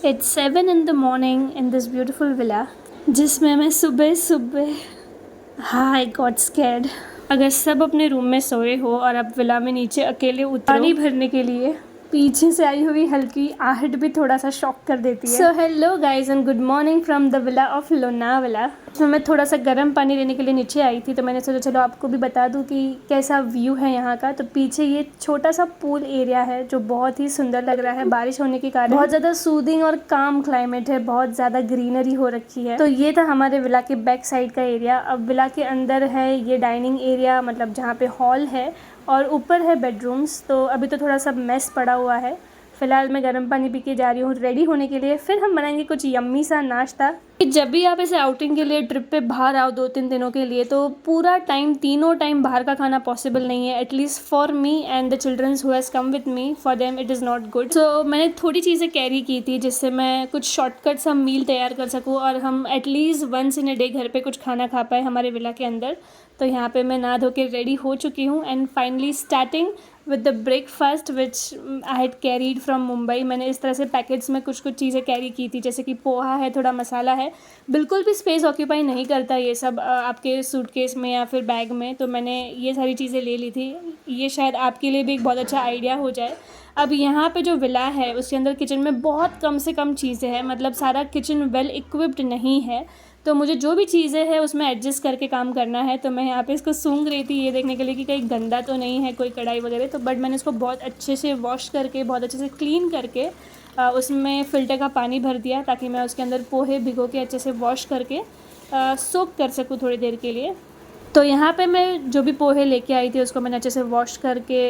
It's 7 in the morning in this beautiful villa जिसमें मैं सुबह सुबह आई गॉट स्कैर्ड। अगर सब अपने रूम में सोए हो और आप विला में नीचे अकेले उतरो पानी भरने के लिए, पीछे से आई हुई हल्की आहट भी थोड़ा सा शॉक कर देती है। So hello guys and good morning from the villa of Lonavala. तो मैं थोड़ा सा गर्म पानी लेने के लिए नीचे आई थी, तो मैंने सोचा चलो आपको भी बता दूं कि कैसा व्यू है यहाँ का। तो पीछे ये छोटा सा पूल एरिया है जो बहुत ही सुंदर लग रहा है। बारिश होने के कारण बहुत ज़्यादा सूदिंग और काम क्लाइमेट है, बहुत ज़्यादा ग्रीनरी हो रखी है। तो ये था हमारे विला के बैक साइड का एरिया। अब विला के अंदर है ये डाइनिंग एरिया, मतलब जहाँ पे हॉल है, और ऊपर है बेडरूम्स। तो अभी तो थोड़ा सा मेस पड़ा हुआ है। फ़िलहाल मैं गर्म पानी पी के जा रही हूँ रेडी होने के लिए, फिर हम बनाएंगे कुछ यम्मी सा नाश्ता। जब भी आप ऐसे आउटिंग के लिए ट्रिप पे बाहर आओ 2-3 दिनों के लिए, तो पूरा टाइम तीनों टाइम बाहर का खाना पॉसिबल नहीं है। At least for me and the childrens who has come with me, for them it is not good. So मैंने थोड़ी चीज़ें कैरी की थी जिससे मैं कुछ शॉर्टकट सा मील तैयार कर सकूँ और हम at least once in a day घर पे कुछ खाना खा पाए हमारे विला के अंदर। तो यहाँ पे मैं नहा धो के रेडी हो चुकी हूँ and finally starting with the breakfast which I had carried from Mumbai. मैंने इस तरह से पैकेट्स में कुछ कुछ चीज़ें कैरी की थी, जैसे कि पोहा है, थोड़ा मसाला है। बिल्कुल भी स्पेस ऑक्यूपाई नहीं करता ये सब आपके सूटकेस में या फिर बैग में, तो मैंने ये सारी चीज़ें ले ली थी। ये शायद आपके लिए भी एक बहुत अच्छा आइडिया हो जाए। अब यहाँ पे जो विला है उसके अंदर किचन में बहुत कम से कम चीज़ें हैं, मतलब सारा किचन वेल इक्विप्ड नहीं है। तो मुझे जो भी चीज़ें हैं उसमें एडजस्ट करके काम करना है। तो मैं यहाँ पे इसको सूंघ रही थी ये देखने के लिए कि कहीं गंदा तो नहीं है कोई कढ़ाई वगैरह। तो बट मैंने इसको बहुत अच्छे से वॉश करके, बहुत अच्छे से क्लीन करके उसमें फ़िल्टर का पानी भर दिया, ताकि मैं उसके अंदर पोहे भिगो के अच्छे से वॉश करके सोक कर सकूँ थोड़ी देर के लिए। तो यहाँ पे मैं जो भी पोहे लेके आई थी उसको मैंने अच्छे से वॉश करके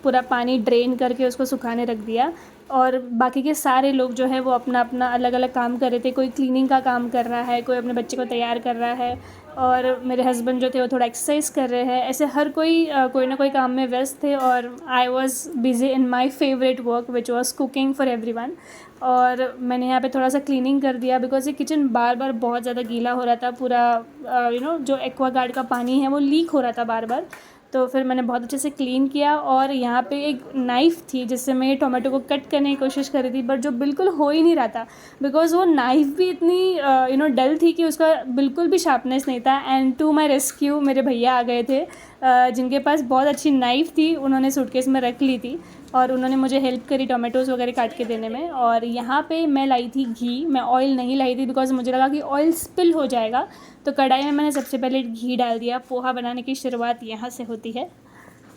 पूरा पानी ड्रेन करके उसको सुखाने रख दिया। और बाकी के सारे लोग जो है वो अपना अपना अलग अलग काम कर रहे थे। कोई क्लीनिंग का काम कर रहा है, कोई अपने बच्चे को तैयार कर रहा है, और मेरे हस्बैंड जो थे वो थोड़ा एक्सरसाइज कर रहे हैं। ऐसे हर कोई कोई ना कोई काम में व्यस्त थे, और I was busy in my favourite work which was cooking for everyone. और मैंने यहाँ पे थोड़ा सा क्लीनिंग कर दिया बिकॉज ये किचन बार बार बहुत ज़्यादा गीला हो रहा था। पूरा जो एक्वागार्ड का पानी है वो लीक हो रहा था बार बार। तो फिर मैंने बहुत अच्छे से क्लीन किया, और यहाँ पे एक नाइफ़ थी जिससे मैं ये टोमेटो को कट करने की कोशिश कर रही थी, बट जो बिल्कुल हो ही नहीं रहा था बिकॉज़ वो नाइफ़ भी इतनी डल थी कि उसका बिल्कुल भी शार्पनेस नहीं था। एंड टू माई रेस्क्यू मेरे भैया आ गए थे, जिनके पास बहुत अच्छी नाइफ़ थी। उन्होंने सूटकेस में रख ली थी और उन्होंने मुझे हेल्प करी टोमेटोज़ वगैरह काट के देने में। और यहाँ पे मैं लाई थी घी, मैं ऑयल नहीं लाई थी बिकॉज़ मुझे लगा कि ऑयल स्पिल हो जाएगा। तो कढ़ाई में मैंने सबसे पहले घी डाल दिया। पोहा बनाने की शुरुआत यहाँ से होती है।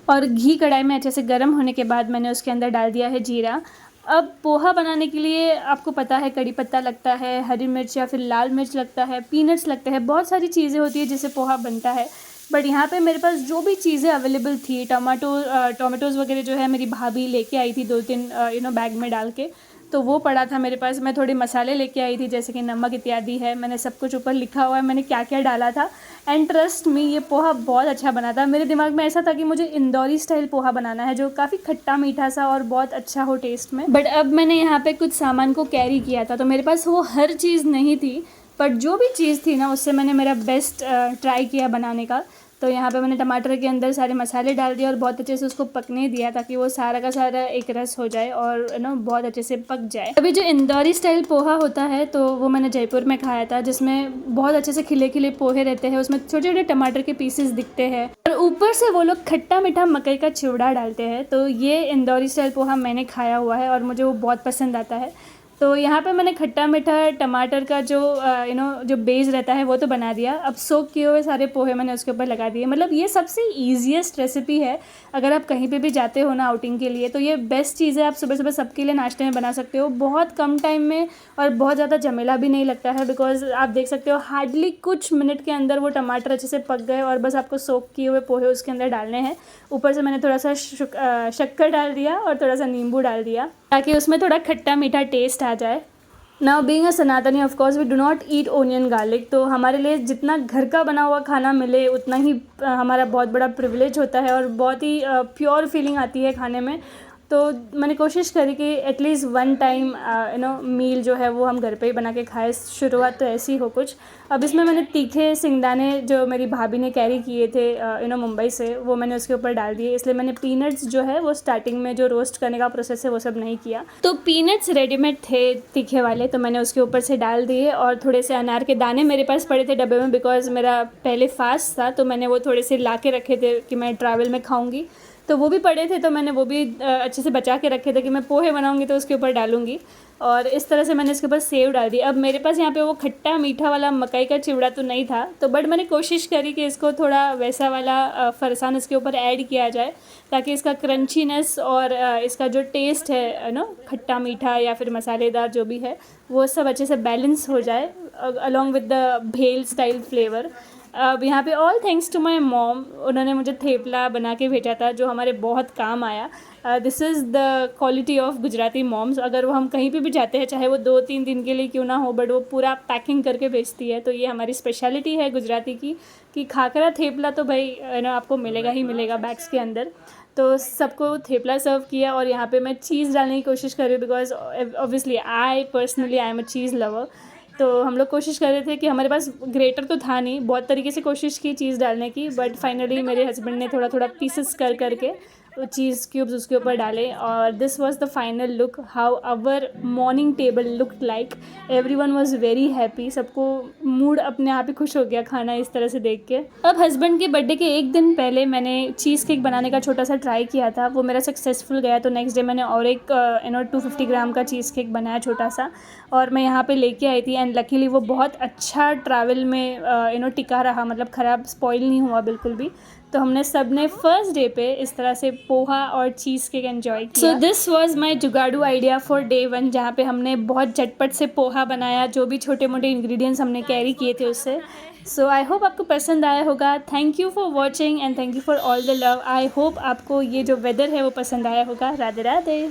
और घी कढ़ाई में अच्छे से गर्म होने के बाद मैंने उसके अंदर डाल दिया है जीरा। अब पोहा बनाने के लिए आपको पता है कड़ी पत्ता लगता है, हरी मिर्च या फिर लाल मिर्च लगता है, पीनट्स लगते हैं, बहुत सारी चीज़ें होती है जिससे पोहा बनता है। बट यहाँ पे मेरे पास जो भी चीज़ें अवेलेबल थी, टोमेटोज़ वगैरह जो है मेरी भाभी लेके आई थी 2-3 बैग में डाल के, तो वो पड़ा था मेरे पास। मैं थोड़े मसाले लेके आई थी जैसे कि नमक इत्यादि है। मैंने सब कुछ ऊपर लिखा हुआ है मैंने क्या क्या डाला था। एंड ट्रस्ट मी, ये पोहा बहुत अच्छा बना था। मेरे दिमाग में ऐसा था कि मुझे इंदौरी स्टाइल पोहा बनाना है जो काफ़ी खट्टा मीठा सा और बहुत अच्छा हो टेस्ट में। बट अब मैंने यहाँ पे कुछ सामान को कैरी किया था, तो मेरे पास वो हर चीज़ नहीं थी, बट जो भी चीज़ थी ना उससे मैंने मेरा बेस्ट ट्राई किया बनाने का। तो यहाँ पे मैंने टमाटर के अंदर सारे मसाले डाल दिए और बहुत अच्छे से उसको पकने दिया, ताकि वो सारा का सारा एक रस हो जाए और बहुत अच्छे से पक जाए। अभी जो इंदौरी स्टाइल पोहा होता है तो वो मैंने जयपुर में खाया था, जिसमें बहुत अच्छे से खिले खिले पोहे रहते हैं, उसमें छोटे छोटे टमाटर के पीसेस दिखते हैं और ऊपर से वो लोग खट्टा मीठा मकई का चिवड़ा डालते हैं। तो ये इंदौरी स्टाइल पोहा मैंने खाया हुआ है और मुझे वो बहुत पसंद आता है। तो यहाँ पे मैंने खट्टा मीठा टमाटर का जो बेस रहता है वो तो बना दिया। अब सोक किए हुए सारे पोहे मैंने उसके ऊपर लगा दिए। मतलब ये सबसे ईजीएस्ट रेसिपी है। अगर आप कहीं पे भी जाते हो ना आउटिंग के लिए, तो ये बेस्ट चीज़ है। आप सुबह सुबह सबके लिए नाश्ते में बना सकते हो बहुत कम टाइम में, और बहुत ज़्यादा झमेला भी नहीं लगता है बिकॉज आप देख सकते हो हार्डली कुछ मिनट के अंदर वो टमाटर अच्छे से पक गए और बस आपको सोक किए हुए पोहे उसके अंदर डालने हैं। ऊपर से मैंने थोड़ा सा शक्कर डाल दिया और थोड़ा सा नींबू डाल दिया ताकि उसमें थोड़ा खट्टा मीठा टेस्ट आ जाए। नाउ बीइंग अ सनातनी of course we do not eat onion garlic. तो हमारे लिए जितना घर का बना हुआ खाना मिले उतना ही हमारा बहुत बड़ा प्रिविलेज होता है और बहुत ही प्योर फीलिंग आती है खाने में। तो मैंने कोशिश करी कि एटलीस्ट वन टाइम मील जो है वो हम घर पे ही बना के खाएं। शुरुआत तो ऐसी हो कुछ। अब इसमें मैंने तीखे सिंगदाने जो मेरी भाभी ने कैरी किए थे मुंबई से, वो मैंने उसके ऊपर डाल दिए। इसलिए मैंने पीनट्स जो है वो स्टार्टिंग में जो रोस्ट करने का प्रोसेस है वो सब नहीं किया। तो पीनट्स रेडीमेड थे तीखे वाले, तो मैंने उसके ऊपर से डाल दिए। और थोड़े से अनार के दाने मेरे पास पड़े थे डब्बे में, बिकॉज मेरा पहले फास्ट था, तो मैंने वो थोड़े से ला के रखे थे कि मैं ट्रैवल में खाऊंगी। तो वो भी पड़े थे, तो मैंने वो भी अच्छे से बचा के रखे थे कि मैं पोहे बनाऊंगी तो उसके ऊपर डालूंगी। और इस तरह से मैंने इसके ऊपर सेव डाल दी। अब मेरे पास यहाँ पे वो खट्टा मीठा वाला मकई का चिवड़ा तो नहीं था, तो बट मैंने कोशिश करी कि इसको थोड़ा वैसा वाला फरसान इसके ऊपर ऐड किया जाए, ताकि इसका क्रंचीनेस और इसका जो टेस्ट है खट्टा मीठा या फिर मसालेदार जो भी है वो सब अच्छे से बैलेंस हो जाए along with the bhel style flavour. अब यहाँ पे all thanks to my mom, उन्होंने मुझे थेपला बना के भेजा था जो हमारे बहुत काम आया। This is the quality of Gujarati moms. अगर वो हम कहीं पे भी जाते हैं, चाहे वो 2-3 दिन के लिए क्यों ना हो, बट वो पूरा पैकिंग करके भेजती है। तो ये हमारी स्पेशलिटी है गुजराती की कि खाकरा थेपला तो भाई आपको मिलेगा ही मिलेगा बैग्स के अंदर। तो सबको थेपला सर्व किया और यहाँ पे मैं चीज़ डालने की कोशिश कर रही हूँ, because obviously I am a cheese lover. तो हम लोग कोशिश कर रहे थे कि हमारे पास ग्रेटर तो था नहीं, बहुत तरीके से कोशिश की चीज़ डालने की, बट फाइनली मेरे हस्बैंड ने थोड़ा थोड़ा पीसेस कर करके चीज़ क्यूब्स उसके ऊपर डाले। और this was the final look how our morning table looked like. Everyone was very happy, सबको मूड अपने आप ही खुश हो गया खाना इस तरह से देख के। अब हस्बैंड के बर्थडे के एक दिन पहले मैंने चीज़ केक बनाने का छोटा सा ट्राई किया था, वो मेरा सक्सेसफुल गया। तो नेक्स्ट डे मैंने और एक 250 ग्राम का चीज़ केक बनाया छोटा सा, और मैं यहाँ पे लेके आई थी। एंड लकीली वो बहुत अच्छा ट्रैवल में टिका रहा, मतलब ख़राब स्पॉइल नहीं हुआ बिल्कुल भी। तो हमने सब ने फर्स्ट डे पे इस तरह से पोहा और चीज़ केक एंजॉय किया। सो दिस वाज माय जुगाड़ू आइडिया फॉर डे 1, जहाँ पे हमने बहुत झटपट से पोहा बनाया, जो भी छोटे मोटे इंग्रेडिएंट्स हमने कैरी किए थे उससे। सो आई होप आपको पसंद आया होगा। Thank you for watching and thank you for all the love. I hope आपको ये जो वेदर है वो पसंद आया होगा। राधे राधे।